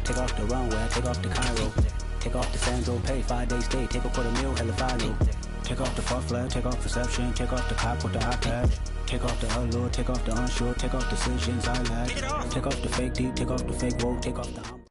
Take off the runway, take off the Cairo. Take off the Sandro pay, 5-day stay, take a quarter meal, hella follow. Take off the far flag, take off perception, take off the cop with the iPad. Take off the allure, take off the unsure, take off decisions I lack. Take off the fake deep, take off the fake woke, take off the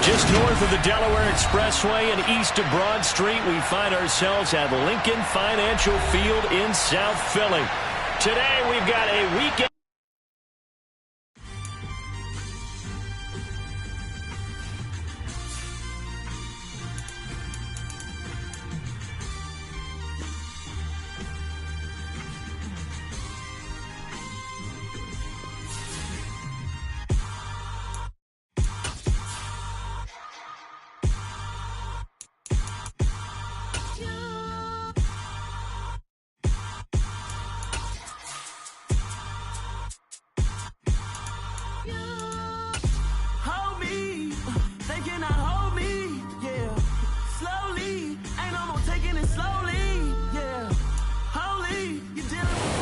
Just north of the Delaware Expressway and east of Broad Street, we find ourselves at Lincoln Financial Field in South Philly. Today, we've got a weekend.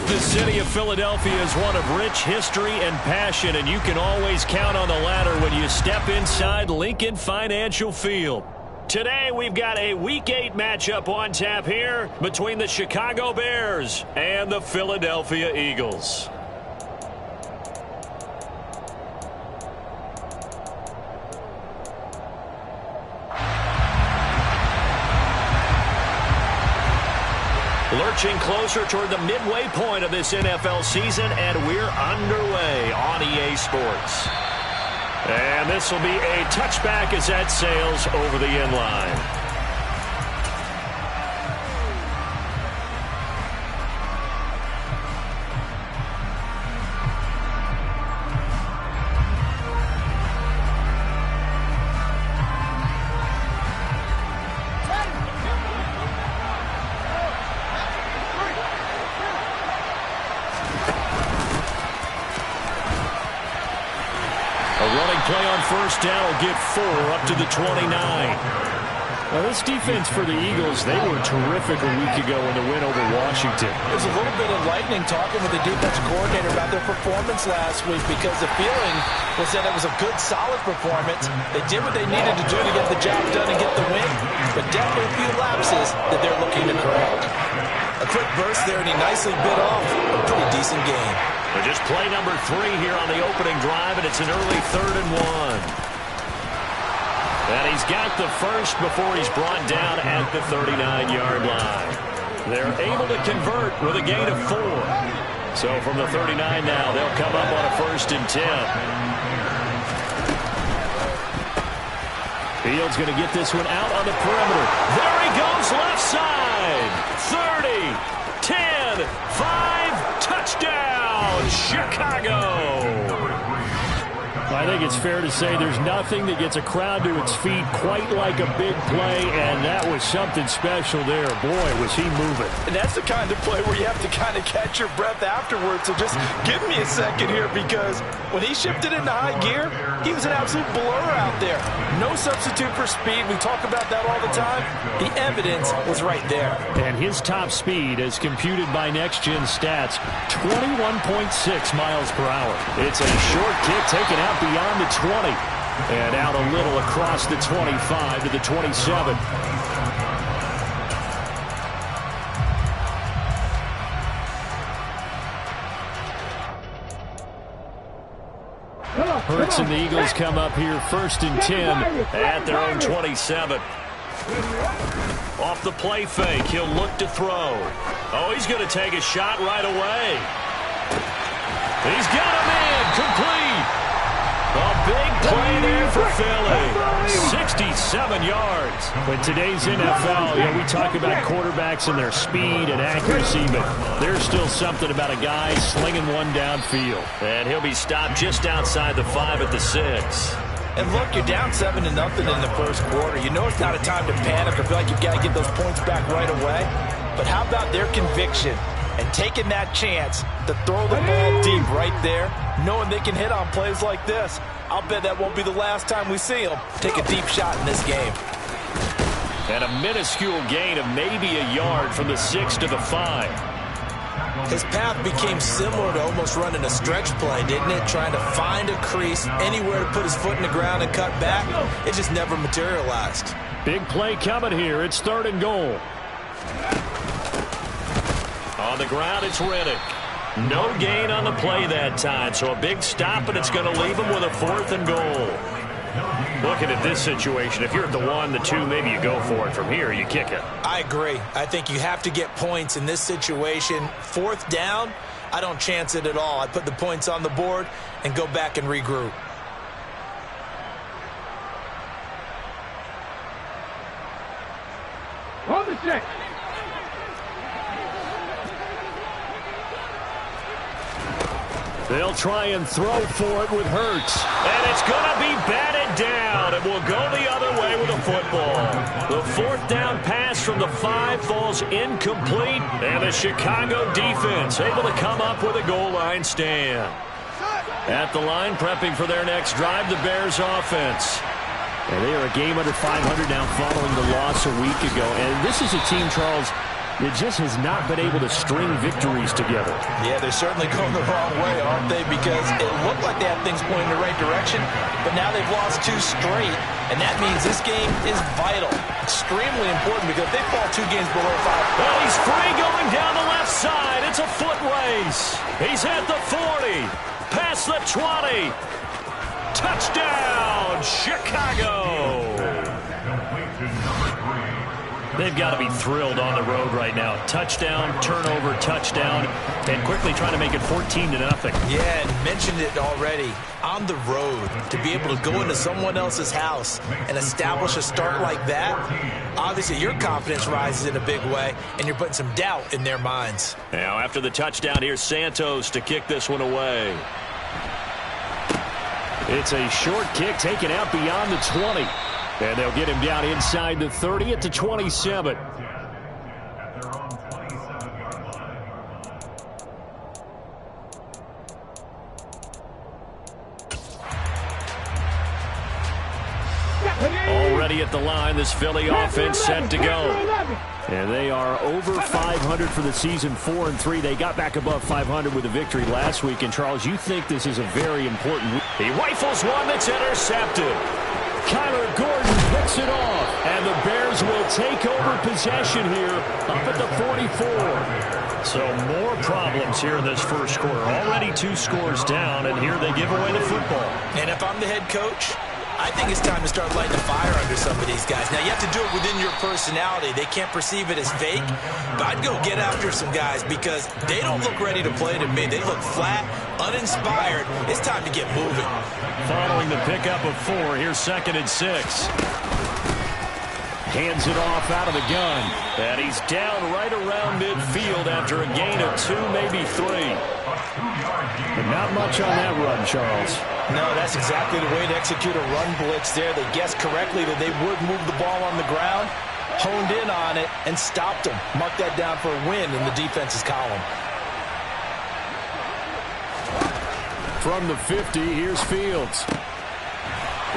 The city of Philadelphia is one of rich history and passion, and you can always count on the latter when you step inside Lincoln Financial Field. Today, we've got a Week 8 matchup on tap here between the Chicago Bears and the Philadelphia Eagles. Lurching closer toward the midway point of this NFL season, and we're underway on EA Sports. And this will be a touchback as that sails over the end line. Play on first down will get 4 up to the 29. Now this defense for the Eagles, they were terrific a week ago in the win over Washington. There's a little bit of lightning talking with the defensive coordinator about their performance last week because the feeling was that it was a good, solid performance. They did what they needed to do to get the job done and get the win, but definitely a few lapses that they're looking to correct. A quick burst there, and he nicely bit off a pretty decent game. But just play number 3 here on the opening drive, and it's an early 3rd and 1. And he's got the first before he's brought down at the 39-yard line. They're able to convert with a gain of 4. So from the 39 now, they'll come up on a 1st and 10. Fields going to get this one out on the perimeter. There he goes, left side. 30, 10, 5, touchdown, Chicago. I think it's fair to say there's nothing that gets a crowd to its feet quite like a big play, and that was something special there. Boy, was he moving. And that's the kind of play where you have to kind of catch your breath afterwards. So just give me a second here, because when he shifted into high gear, he was an absolute blur out there. No substitute for speed. We talk about that all the time. The evidence was right there. And his top speed, as computed by Next Gen Stats, 21.6 miles per hour. It's a short kick taken out beyond the 20 and out a little across the 25 to the 27. Hurts and the Eagles come up here 1st and 10 at their own 27. Off the play fake, he'll look to throw. Oh, he's going to take a shot right away. He's got him in, complete. A big play there for Philly. 67 yards. In today's NFL, we talk about quarterbacks and their speed and accuracy, but there's still something about a guy slinging one downfield. And he'll be stopped just outside the 5 at the 6. And look, you're down 7-0 in the first quarter. You know it's not a time to panic or feel like you've got to get those points back right away. But how about their conviction and taking that chance to throw the ball deep right there, knowing they can hit on plays like this. I'll bet that won't be the last time we see him take a deep shot in this game. And a minuscule gain of maybe a yard from the 6 to the 5. His path became similar to almost running a stretch play, didn't it? Trying to find a crease, anywhere to put his foot in the ground and cut back. It just never materialized. Big play coming here. It's 3rd and goal. On the ground, it's Riddick. No gain on the play that time, so a big stop, and it's going to leave him with a 4th and goal. Looking at this situation, if you're at the 1, the 2, maybe you go for it. From here, you kick it. I agree. I think you have to get points in this situation. 4th down, I don't chance it at all. I put the points on the board and go back and regroup. On the check. They'll try and throw for it with Hurts. And it's going to be batted down. It will go the other way with a football. The 4th down pass from the 5 falls incomplete. And the Chicago defense able to come up with a goal line stand. At the line, prepping for their next drive, the Bears offense. And they are a game under 500 now following the loss a week ago. And this is a team, Charles, that just has not been able to string victories together. Yeah, they're certainly going the wrong way, aren't they? Because it looked like they had things pointing in the right direction, but now they've lost 2 straight, and that means this game is vital. Extremely important, because if they fall 2 games below 5. Well, he's free going down the left side. It's a foot race. He's at the 40, past the 20. Touchdown, Chicago. They've got to be thrilled on the road right now. Touchdown, turnover, touchdown, and quickly trying to make it 14-0. Yeah, and mentioned it already. On the road, to be able to go into someone else's house and establish a start like that, obviously your confidence rises in a big way, and you're putting some doubt in their minds. Now, after the touchdown, here's Santos to kick this one away. It's a short kick taken out beyond the 20. And they'll get him down inside the 30 at the 27. Already at the line, this Philly offense set to go. And they are over 500 for the season, 4-3. They got back above 500 with a victory last week. And, Charles, you think this is a very important week. He rifles one that's intercepted. Kyler Gordon picks it off, and the Bears will take over possession here up at the 44. So more problems here in this first quarter. Already 2 scores down, and here they give away the football. And if I'm the head coach, I think it's time to start lighting a fire under some of these guys. Now, you have to do it within your personality. They can't perceive it as fake. But I'd go get after some guys because they don't look ready to play to me. They look flat, uninspired. It's time to get moving. Following the pickup of 4, here's 2nd and 6. Hands it off out of the gun. And he's down right around midfield after a gain of 2, maybe 3. But not much on that run, Charles. No, that's exactly the way to execute a run blitz there. They guessed correctly that they would move the ball on the ground, honed in on it, and stopped them. Mark that down for a win in the defense's column. From the 50, here's Fields.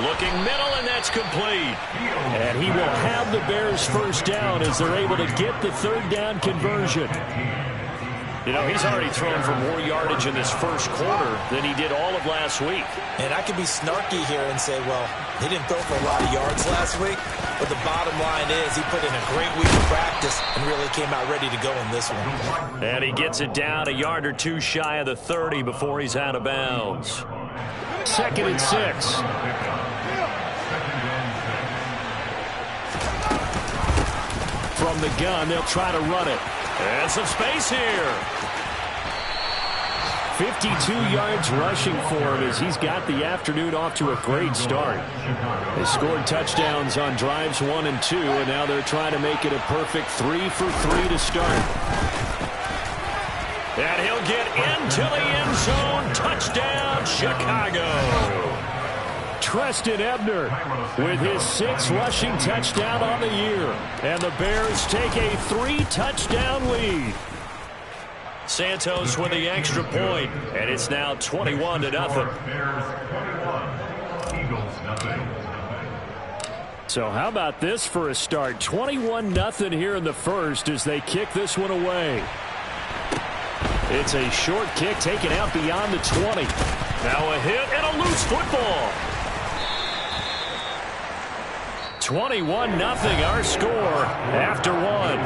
Looking middle, and that's complete. And he will have the Bears first down as they're able to get the 3rd down conversion. You know, he's already thrown for more yardage in this first quarter than he did all of last week. And I could be snarky here and say, well, he didn't throw for a lot of yards last week, but the bottom line is he put in a great week of practice and really came out ready to go in this one. And he gets it down a yard or 2 shy of the 30 before he's out of bounds. 2nd and 6. From the gun, they'll try to run it. And some space here. 52 yards rushing for him as he's got the afternoon off to a great start. They scored touchdowns on drives 1 and 2, and now they're trying to make it a perfect 3 for 3 to start. And he'll get into the end zone. Touchdown, Chicago. Treston Ebner with his 6th rushing touchdown on the year. And the Bears take a 3-touchdown lead. Santos with the extra point, and it's now 21-0. So how about this for a start? 21-0 here in the first as they kick this one away. It's a short kick taken out beyond the 20. Now a hit and a loose football. 21-0 our score after one.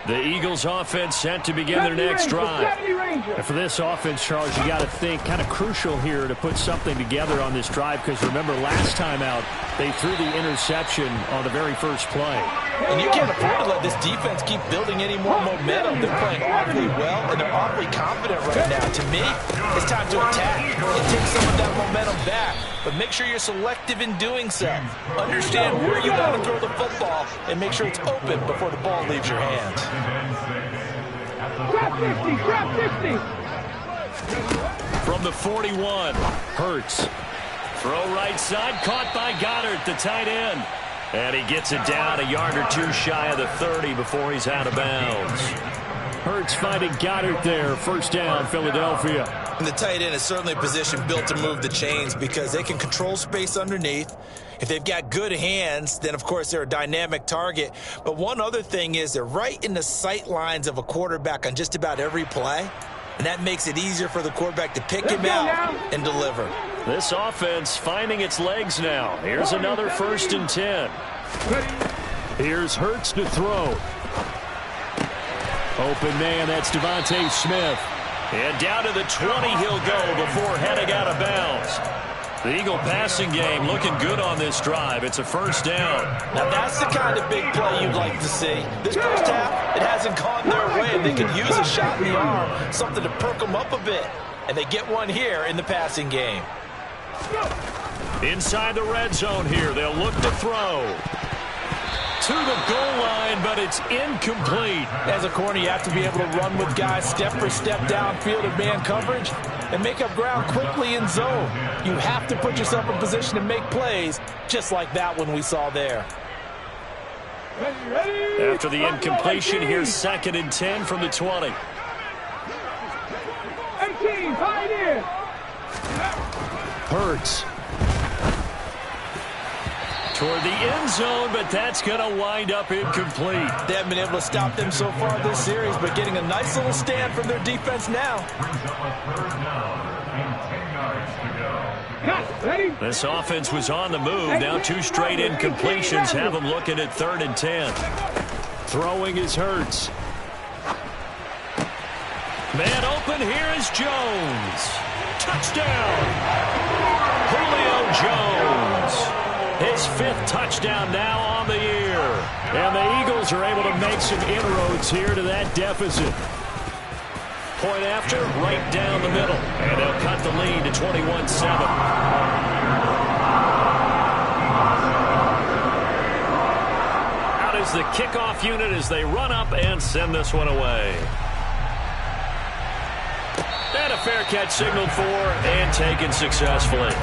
The Eagles offense set to begin their next drive. And for this offense, Charles, you got to think kind of crucial here to put something together on this drive, because remember last time out they threw the interception on the very first play. And you can't afford to let this defense keep building any more momentum. They're playing awfully well, and they're awfully confident right now. To me, it's time to attack and take some of that momentum back. But make sure you're selective in doing so. Understand where you want to throw the football and make sure it's open before the ball leaves your hands. From the 41, Hurts. Throw right side, caught by Goddard, the tight end. And he gets it down a yard or two shy of the 30 before he's out of bounds. Hurts finding Goddard there. First down, Philadelphia. And the tight end is certainly a position built to move the chains because they can control space underneath. If they've got good hands, then, of course, they're a dynamic target. But one other thing is they're right in the sight lines of a quarterback on just about every play. And that makes it easier for the quarterback to pick him out and deliver. This offense finding its legs now. Here's another 1st and 10. Here's Hurts to throw. Open man, that's Devontae Smith. And down to the 20 he'll go before heading out of bounds. The Eagle passing game looking good on this drive. It's a first down. Now that's the kind of big play you'd like to see. This first half, it hasn't gone their way. They could use a shot in the arm, something to perk them up a bit. And they get one here in the passing game. Inside the red zone here, they'll look to throw. To the goal line, but it's incomplete. As a corner, you have to be able to run with guys step for step downfield in man coverage and make up ground quickly in zone. You have to put yourself in position to make plays, just like that one we saw there. After the incompletion, here's 2nd and 10 from the 20. 18, pioneer. Hurts. Toward the end zone, but that's going to wind up incomplete. They haven't been able to stop them so far this series, but getting a nice little stand from their defense now. This offense was on the move. Now 2 straight incompletions have them looking at 3rd and 10. Throwing is Hurts. Man open, here is Jones. Touchdown! Julio Jones. His 5th touchdown now on the year. And the Eagles are able to make some inroads here to that deficit. Point after, right down the middle. And they'll cut the lead to 21-7. Out is the kickoff unit as they run up and send this one away. And a fair catch signaled for and taken successfully.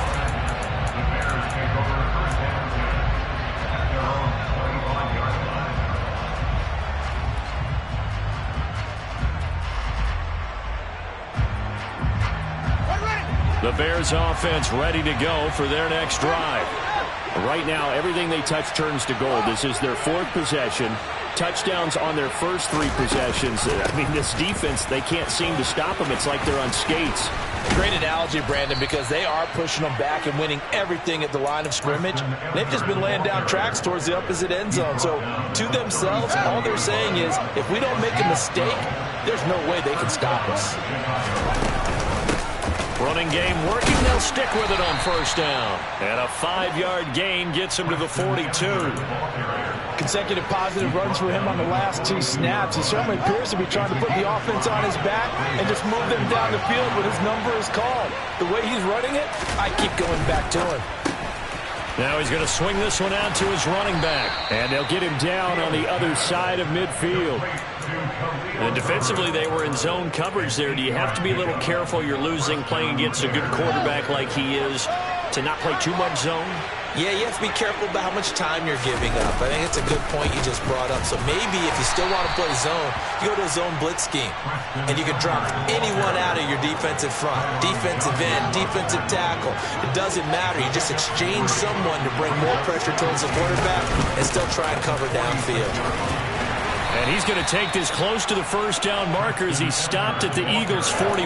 The Bears offense ready to go for their next drive. Right now, everything they touch turns to gold. This is their 4th possession. Touchdowns on their first 3 possessions. I mean, this defense, they can't seem to stop them. It's like they're on skates. Great analogy, Brandon, because they are pushing them back and winning everything at the line of scrimmage. They've just been laying down tracks towards the opposite end zone. So, to themselves, all they're saying is, if we don't make a mistake, there's no way they can stop us. Running game working. They'll stick with it on first down. And a 5-yard gain gets him to the 42. Consecutive positive runs for him on the last 2 snaps. He certainly appears to be trying to put the offense on his back and just move them down the field when his number is called. The way he's running it, I keep going back to him. Now he's going to swing this one out to his running back. And they'll get him down on the other side of midfield. And defensively, they were in zone coverage there. Do you have to be a little careful? You're losing playing against a good quarterback like he is to not play too much zone? Yeah, you have to be careful about how much time you're giving up. I think it's a good point you just brought up. So maybe if you still want to play zone, you go to a zone blitz scheme. And you can drop anyone out of your defensive front. Defensive end, defensive tackle. It doesn't matter. You just exchange someone to bring more pressure towards the quarterback and still try and cover downfield. And he's going to take this close to the first down marker as he stopped at the Eagles' 41.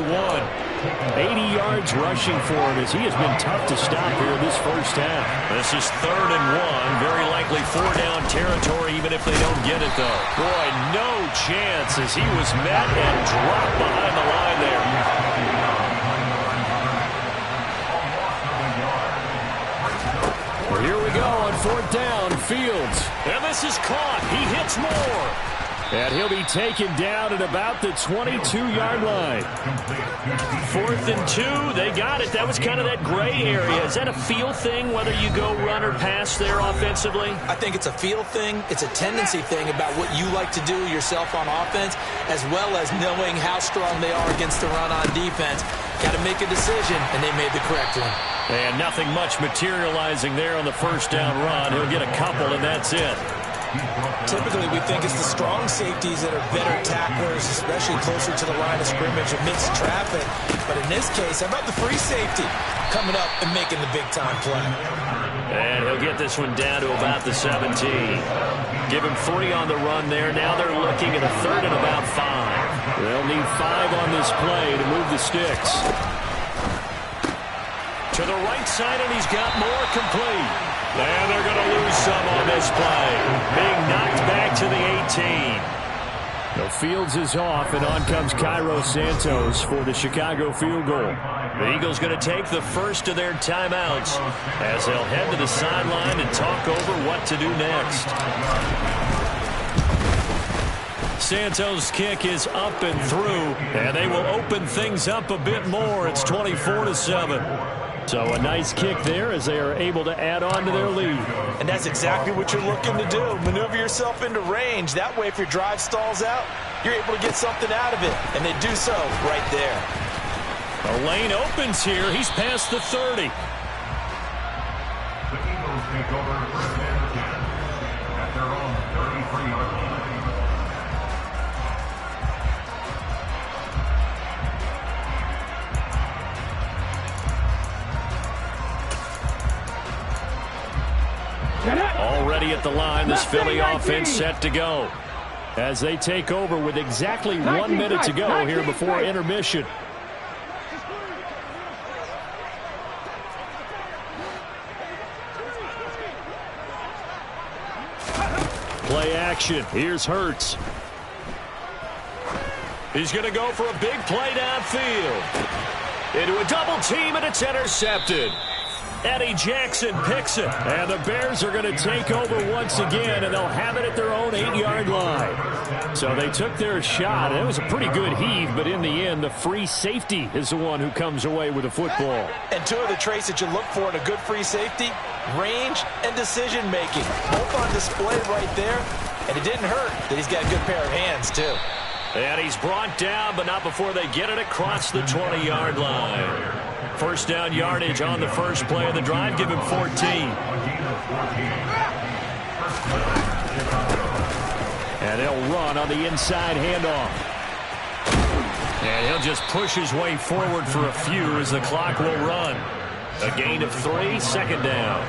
80 yards rushing for him as he has been tough to stop here this first half. This is 3rd and 1. Very likely 4-down territory even if they don't get it, though. Boy, no chance as he was met and dropped behind the line there. Well, here we go on 4th down. Fields. And this is caught. He hits more. And he'll be taken down at about the 22-yard line. 4th and 2. They got it. That was kind of that gray area. Is that a feel thing, whether you go run or pass there offensively? I think it's a feel thing. It's a tendency thing about what you like to do yourself on offense, as well as knowing how strong they are against the run on defense. Got to make a decision, and they made the correct one. And nothing much materializing there on the first down run. He'll get a couple, and that's it. Typically, we think it's the strong safeties that are better tacklers, especially closer to the line of scrimmage amidst traffic. But in this case, how about the free safety coming up and making the big-time play? And he'll get this one down to about the 17. Give him 3 on the run there. Now they're looking at a 3rd and about 5. They'll need 5 on this play to move the sticks. To the right side, and he's got more complete. And they're going to lose some on this play. Being knocked back to the 18. The Fields is off, and on comes Cairo Santos for the Chicago field goal. The Eagles going to take the first of their timeouts as they'll head to the sideline and talk over what to do next. Santos' kick is up and through, and they will open things up a bit more. It's 24-7. So a nice kick there as they are able to add on to their lead. And that's exactly what you're looking to do. Maneuver yourself into range. That way, if your drive stalls out, you're able to get something out of it. And they do so right there. A lane opens here. He's past the 30. The Eagles take over first and 10 at their own 33-yard line. Already at the line, this Philly offense set to go. As they take over with exactly 1 minute to go here before intermission. Play action. Here's Hurts. He's going to go for a big play downfield. Into a double team, and it's intercepted. Eddie Jackson picks it. And the Bears are going to take over once again, and they'll have it at their own 8-yard line. So they took their shot. It was a pretty good heave, but in the end, the free safety is the one who comes away with the football. And 2 of the traits that you look for in a good free safety, range and decision-making. Both on display right there, and it didn't hurt that he's got a good pair of hands, too. And he's brought down, but not before they get it across the 20-yard line. First down yardage on the first play of the drive. Give him 14. And they'll run on the inside handoff. And he'll just push his way forward for a few as the clock will run. A gain of 3, second down.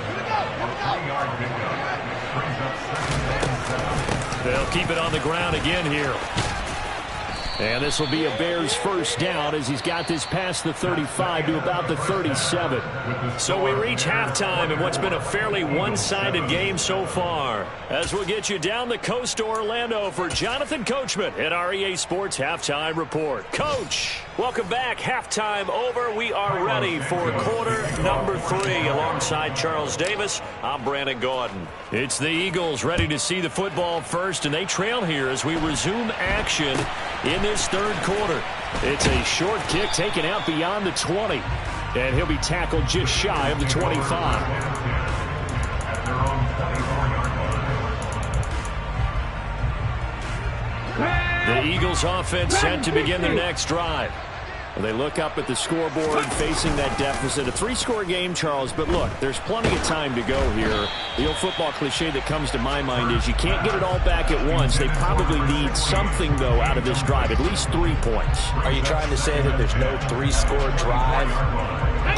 They'll keep it on the ground again here. And this will be a Bears first down as he's got this past the 35 to about the 37. So we reach halftime in what's been a fairly one-sided game so far. As we'll get you down the coast to Orlando for Jonathan Coachman at our EA Sports Halftime Report. Coach, welcome back. Halftime over. We are ready for quarter number 3. Alongside Charles Davis, I'm Brandon Gaudin. It's the Eagles ready to see the football first, and they trail here as we resume action in this third quarter. It's a short kick taken out beyond the 20. And he'll be tackled just shy of the 25. The Eagles offense set to begin their next drive. They look up at the scoreboard facing that deficit. A 3-score game, Charles, but look, there's plenty of time to go here. The old football cliche that comes to my mind is you can't get it all back at once. They probably need something, though, out of this drive, at least 3 points. Are you trying to say that there's no 3-score drive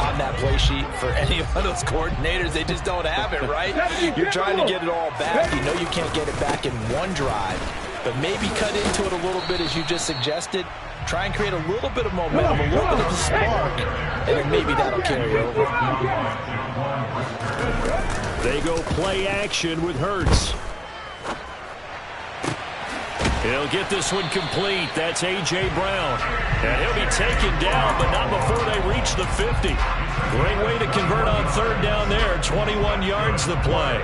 on that play sheet for any of those coordinators? They just don't have it, right? You're trying to get it all back. You know you can't get it back in one drive, but maybe cut into it a little bit as you just suggested. Try and create a little bit of momentum, a little bit of a spark, and then maybe that'll carry over. They go play action with Hurts. He'll get this one complete. That's A.J. Brown. And he'll be taken down, but not before they reach the 50. Great way to convert on third down there. 21 yards the play.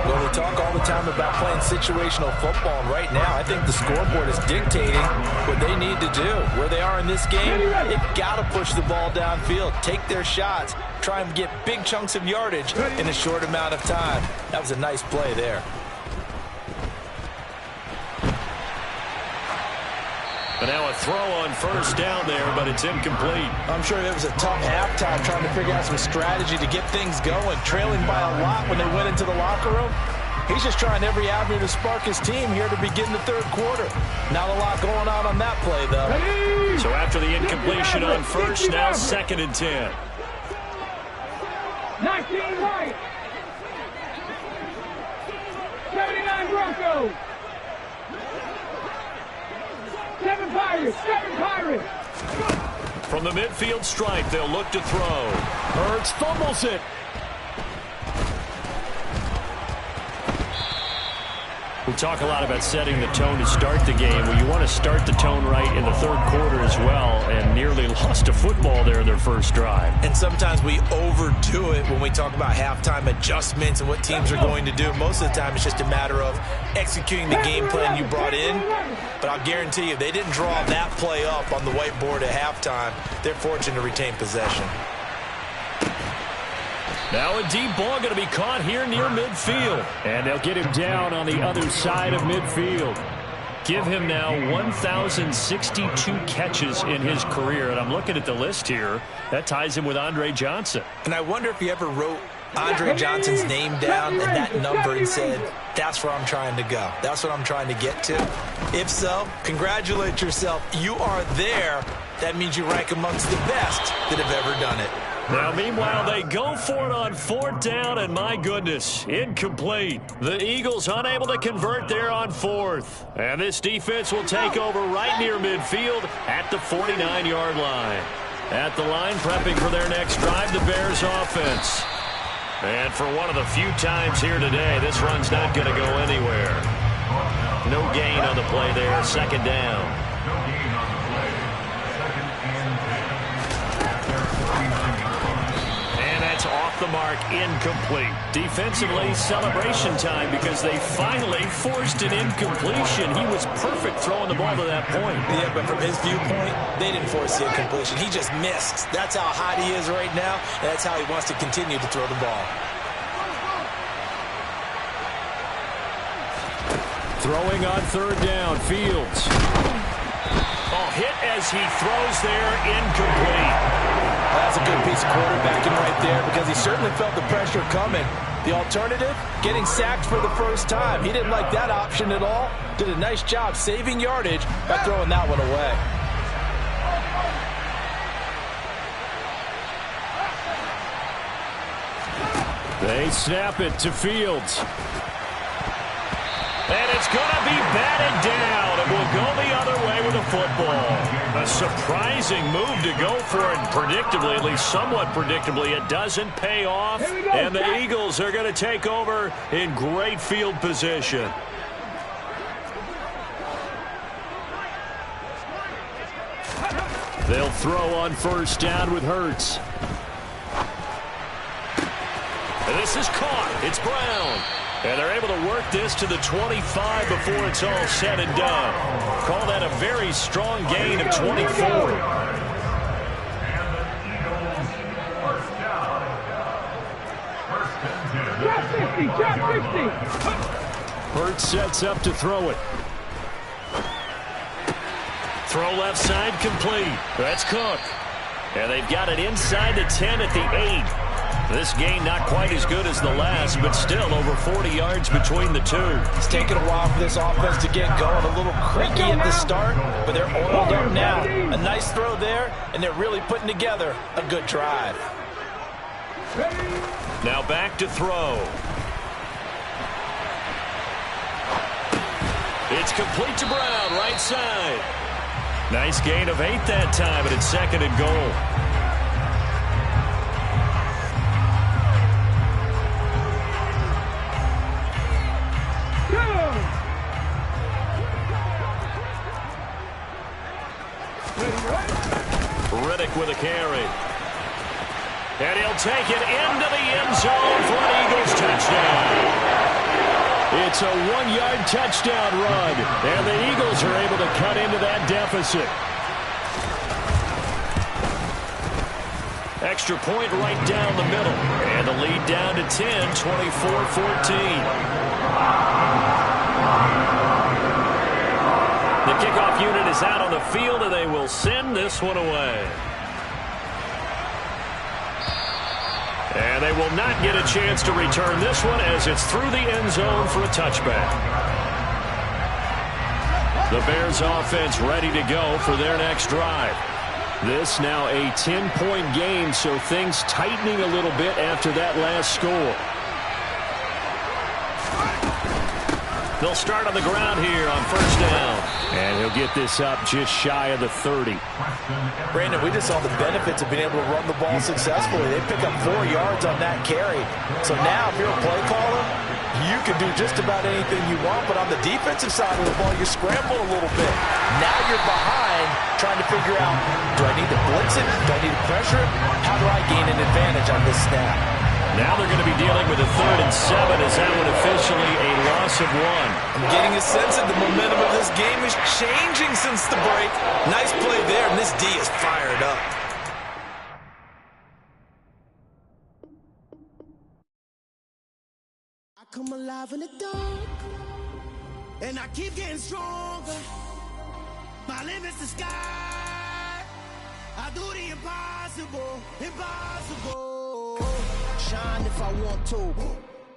Well, we talk all the time about playing situational football, and right now I think the scoreboard is dictating what they need to do. Where they are in this game, they've got to push the ball downfield, take their shots, try and get big chunks of yardage in a short amount of time. That was a nice play there. But now a throw on first down there, but it's incomplete. I'm sure it was a tough halftime trying to figure out some strategy to get things going, trailing by a lot when they went into the locker room. He's just trying every avenue to spark his team here to begin the third quarter. Not a lot going on that play, though. So after the incompletion on first, now 2nd and 10. 19 right. 79 Broncos. 7 Pirates. 7 Pirates. From the midfield stripe, they'll look to throw. Hurts fumbles it. We talk a lot about setting the tone to start the game. Well, you want to start the tone right in the third quarter as well, and nearly lost a football there in their first drive. And sometimes we overdo it when we talk about halftime adjustments and what teams are going to do. Most of the time, it's just a matter of executing the game plan you brought in. But I'll guarantee you, they didn't draw that play up on the whiteboard at halftime. They're fortunate to retain possession. Now a deep ball going to be caught here near midfield. And they'll get him down on the other side of midfield. Give him now 1,062 catches in his career. And I'm looking at the list here. That ties him with Andre Johnson. And I wonder if he ever wrote Andre Johnson's name down and that number and said, that's where I'm trying to go. That's what I'm trying to get to. If so, congratulate yourself. You are there. That means you rank amongst the best that have ever done it. Now, meanwhile, they go for it on 4th down, and my goodness, incomplete. The Eagles unable to convert there on 4th. And this defense will take over right near midfield at the 49-yard line. At the line, prepping for their next drive, the Bears offense. And for one of the few times here today, this run's not going to go anywhere. No gain on the play there, 2nd down. Off the mark, incomplete. Defensively, celebration time because they finally forced an incompletion. He was perfect throwing the ball to that point. Yeah, but from his viewpoint, they didn't force the incompletion. He just missed. That's how hot he is right now, and that's how he wants to continue to throw the ball. Throwing on 3rd down, Fields. Oh, hit as he throws there, incomplete. That's a good piece of quarterbacking right there because he certainly felt the pressure coming. The alternative, getting sacked for the first time. He didn't like that option at all. Did a nice job saving yardage by throwing that one away. They snap it to Fields. And it's going to be batted down, and we'll go the other way with the football. A surprising move to go for it, predictably, at least somewhat predictably. It doesn't pay off, and the Eagles are going to take over in great field position. They'll throw on first down with Hurts. And this is caught. It's Brown. And they're able to work this to the 25 before it's all said and done. Call that a very strong gain of 24. Hurts sets up to throw it. Throw left side complete. That's Cook. And they've got it inside the 10 at the 8. This gain not quite as good as the last, but still over 40 yards between the two. It's taken a while for this offense to get going. A little creaky at the start, but they're oiled up now. A nice throw there, and they're really putting together a good drive. Now back to throw. It's complete to Brown, right side. Nice gain of 8 that time, but it's 2nd and goal. Riddick with a carry. And he'll take it into the end zone for an Eagles touchdown. It's a 1-yard touchdown run, and the Eagles are able to cut into that deficit. Extra point right down the middle. And the lead down to 10, 24-14. The kickoff unit is out on the field, and they will send this one away. And they will not get a chance to return this one as it's through the end zone for a touchback. The Bears offense ready to go for their next drive. This now a 10-point game, so things tightening a little bit after that last score. They'll start on the ground here on first down. And he'll get this up just shy of the 30. Brandon, we just saw the benefits of being able to run the ball successfully. They pick up 4 yards on that carry. So now if you're a play caller, you can do just about anything you want. But on the defensive side of the ball, you scramble a little bit. Now you're behind trying to figure out, do I need to blitz it? Do I need to pressure it? How do I gain an advantage on this snap? Now they're going to be dealing with a 3rd and 7 as that one officially a loss of 1. I'm getting a sense that the momentum of this game is changing since the break. Nice play there, and this D is fired up. I come alive in the dark, and I keep getting stronger. My limit's the sky. I do the impossible, impossible. Shine if I want to.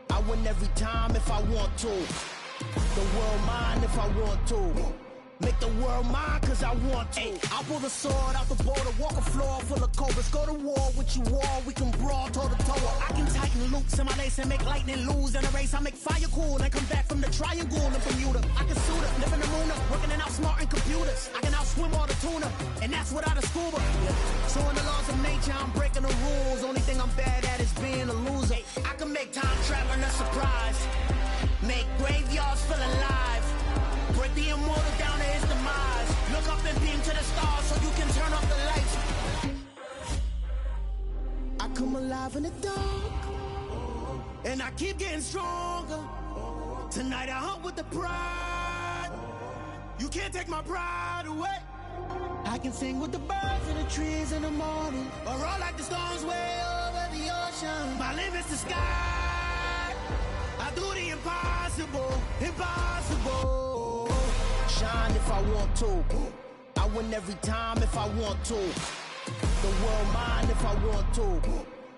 I win every time if I want to. The world mine if I want to. Make the world mine cause I want to. I pull the sword out the border, walk a floor full of cobras. Go to war with you all, we can brawl toe to toe. I can tighten loops in my lace and make lightning lose in a race. I make fire cool and come back from the triangle in Bermuda. I can suit up, live in the moon up, working and outsmarting computers. I can outswim all the tuna, and that's without a scuba. So in the laws of nature, I'm breaking the rules. Only thing I'm bad at is being a loser. I can make time traveling a surprise. Make graveyards feel alive. Break the immortal down to his demise. Look up and beam to the stars so you can turn off the lights. I come alive in the dark, and I keep getting stronger. Tonight I hunt with the pride. You can't take my pride away. I can sing with the birds and the trees in the morning, or roll like the storms way over the ocean. My limit's the sky. I do the impossible, impossible. Shine if I want to. I win every time if I want to. The world mine if I want to.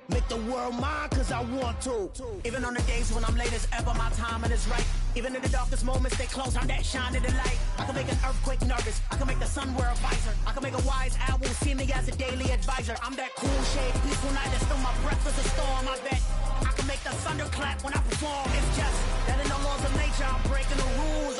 Make the world mine cause I want to. Even on the days when I'm late as ever, my timing is right. Even in the darkest moments, they close, I'm that shining the light. I can make an earthquake nervous. I can make the sun wear a visor. I can make a wise owl see me as a daily advisor. I'm that cool shade, peaceful night, that's still my breath is a storm, I bet. I can make the thunder clap when I perform. It's just that in the laws of nature, I'm breaking the rules.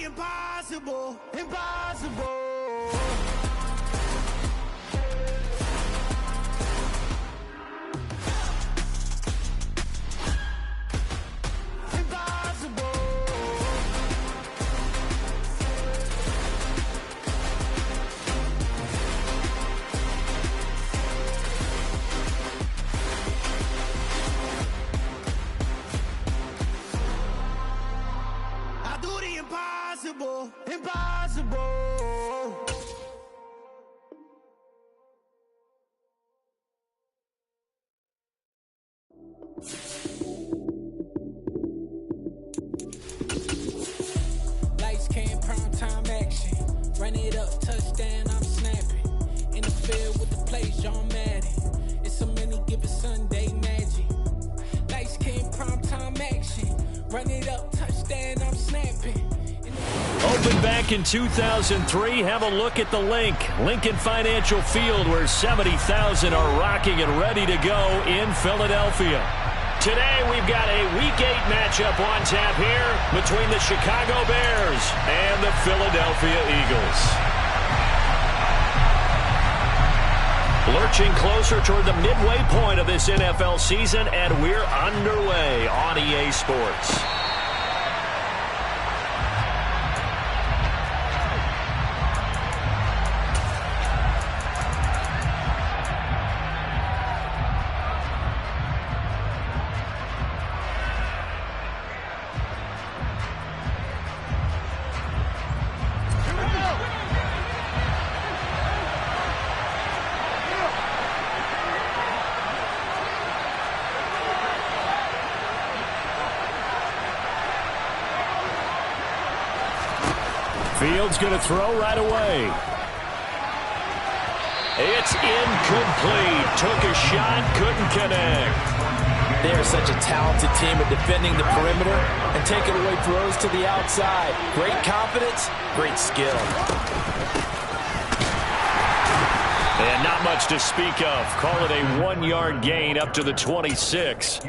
the impossible, impossible. Impossible, impossible. Lights came, prime time action. Run it up, touchdown, I'm snapping. In the field with the plays, John Madden. It's so many given Sunday magic. Lights came, prime time action. Run it up, touchdown, I'm snapping. Opened back in 2003. Have a look at the Lincoln Financial Field, where 70,000 are rocking and ready to go in Philadelphia. Today we've got a Week 8 matchup on tap here between the Chicago Bears and the Philadelphia Eagles. Lurching closer toward the midway point of this NFL season, and we're underway on EA Sports. Fields going to throw right away. It's incomplete. Took a shot, couldn't connect. They are such a talented team at defending the perimeter and taking away throws to the outside. Great confidence, great skill. And not much to speak of. Call it a 1-yard gain up to the 26.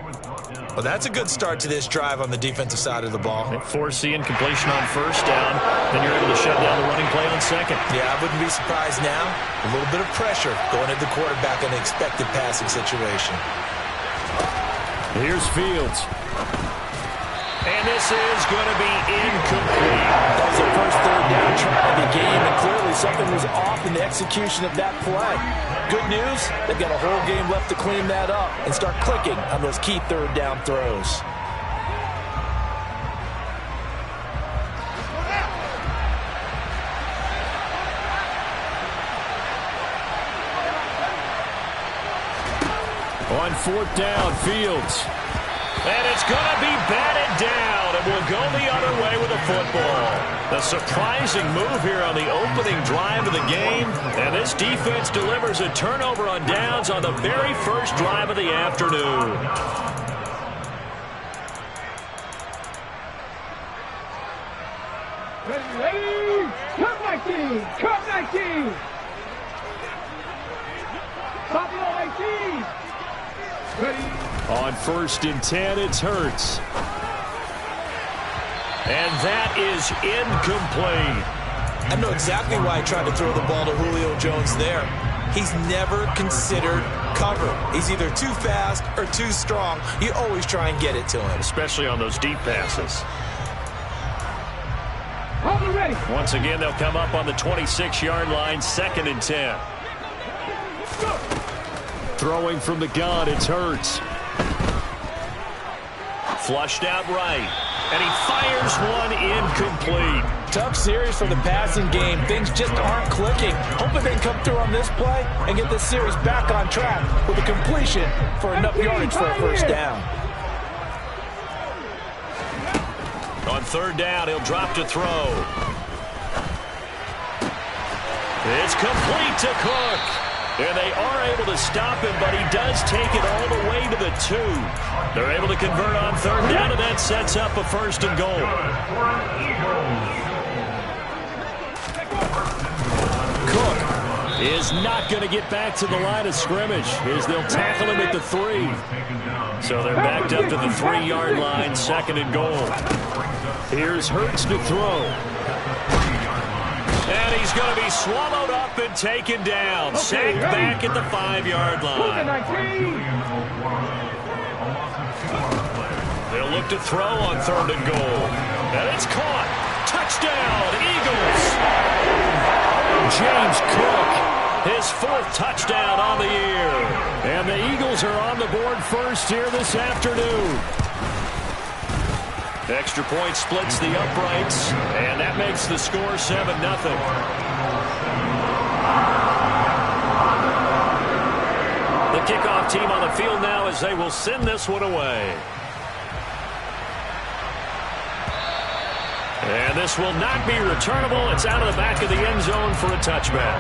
Well, that's a good start to this drive on the defensive side of the ball. Forcing incompletion on first down. Then you're able to shut down the running play on second. Yeah, I wouldn't be surprised now. A little bit of pressure going at the quarterback in an expected passing situation. Here's Fields. And this is going to be incomplete. That was the first third down try of the game, and clearly something was off in the execution of that play. Good news, they've got a whole game left to clean that up and start clicking on those key third down throws. On fourth down, Fields. And it's going to be batted down, and we'll go the other way with the football. A surprising move here on the opening drive of the game, and this defense delivers a turnover on downs on the very first drive of the afternoon. Ready, cut 19, cut 19. Top of 18. Ready. On first and 10, it's Hurts. And that is incomplete. I know exactly why he tried to throw the ball to Julio Jones there. He's never considered cover. He's either too fast or too strong. You always try and get it to him. Especially on those deep passes. Ready. Once again, they'll come up on the 26-yard line, 2nd and 10. Throwing from the gun, it's Hurts. Flushed out right. And he fires one incomplete. Tough series for the passing game. Things just aren't clicking. Hoping they can come through on this play and get this series back on track with a completion for enough yardage for a first down. On third down, he'll drop to throw. It's complete to Cook. And they are able to stop him, but he does take it all the way to the 2. They're able to convert on third down, and that sets up a first and goal. Cook is not going to get back to the line of scrimmage as they'll tackle him at the 3. So they're backed up to the 3-yard line, 2nd and goal. Here's Hurts to throw. And he's going to be swallowed up and taken down. Sacked back at the 5-yard line. They'll look to throw on 3rd and goal. And it's caught. Touchdown, Eagles. James Cook, his 4th touchdown on the year. And the Eagles are on the board first here this afternoon. Extra point splits the uprights, and that makes the score 7-0. The kickoff team on the field now as they will send this one away. And this will not be returnable. It's out of the back of the end zone for a touchback.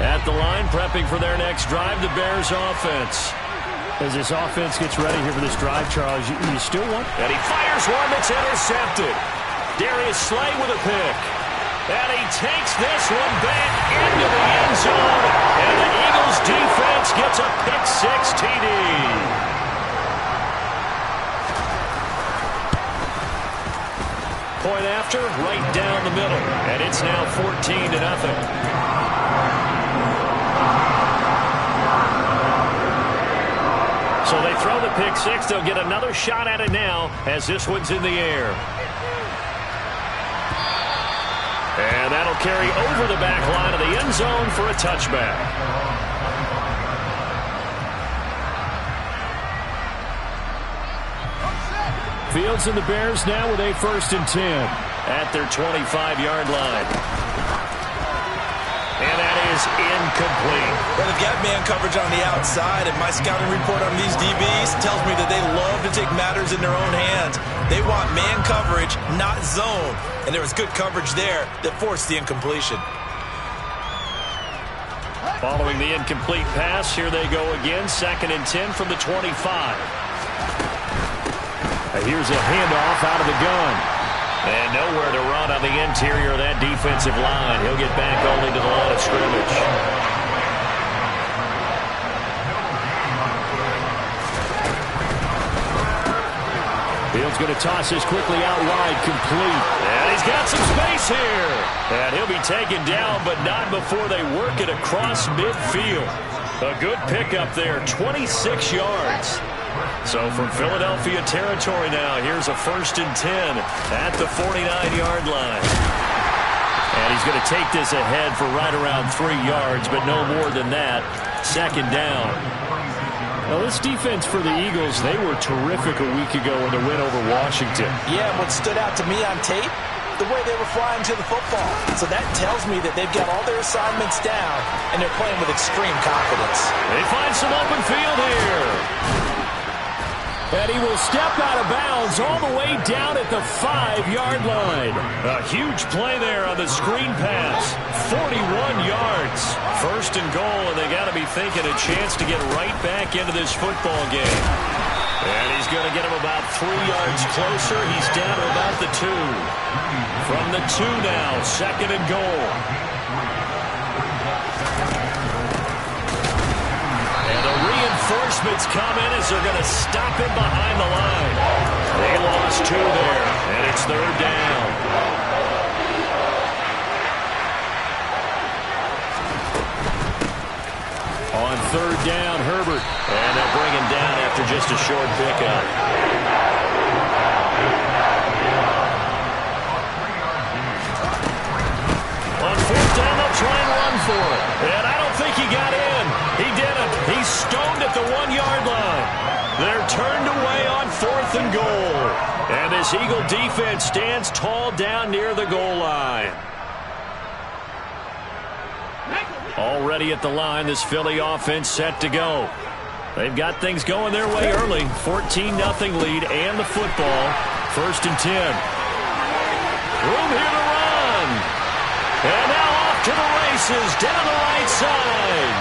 At the line, prepping for their next drive, the Bears offense. As this offense gets ready here for this drive, Charles, you still want... And he fires one that's intercepted. Darius Slay with a pick. And he takes this one back into the end zone. And the Eagles defense gets a pick-6 TD. Point after, right down the middle. And it's now 14-0. So they throw the pick-6. They'll get another shot at it now as this one's in the air. And that'll carry over the back line of the end zone for a touchback. Fields and the Bears now with a 1st and 10 at their 25-yard line. And that is incomplete. Well, they've got man coverage on the outside, and my scouting report on these DBs tells me that they love to take matters in their own hands. They want man coverage, not zone. And there was good coverage there that forced the incompletion. Following the incomplete pass, here they go again. 2nd and 10 from the 25. Here's a handoff out of the gun. And nowhere to run on the interior of that defensive line. He'll get back only to the line of scrimmage. Fields going to toss this quickly out wide, complete. And he's got some space here. And he'll be taken down, but not before they work it across midfield. A good pickup there, 26 yards. So from Philadelphia territory now, here's a 1st and 10 at the 49-yard line. And he's going to take this ahead for right around 3 yards, but no more than that. 2nd down. Well, this defense for the Eagles, they were terrific a week ago in the win over Washington. Yeah, what stood out to me on tape, the way they were flying to the football. So that tells me that they've got all their assignments down, and they're playing with extreme confidence. They find some open field here. And he will step out of bounds all the way down at the 5-yard line. A huge play there on the screen pass. 41 yards. 1st and goal, and they got to be thinking a chance to get right back into this football game. And he's going to get him about 3 yards closer. He's down to about the 2. From the 2 now, 2nd and goal. Reinforcements come in as they're going to stop him behind the line. They lost 2 there, and it's 3rd down. On 3rd down, Herbert. And they'll bring him down after just a short pickup. On 4th down, they'll try and run for it. And I don't think he got in. He didn't. He's stoned at the 1-yard line. They're turned away on 4th and goal. And this Eagle defense stands tall down near the goal line. Already at the line, this Philly offense set to go. They've got things going their way early. 14-0 lead and the football. 1st and 10. Room here to run. And now off to the races down the right side.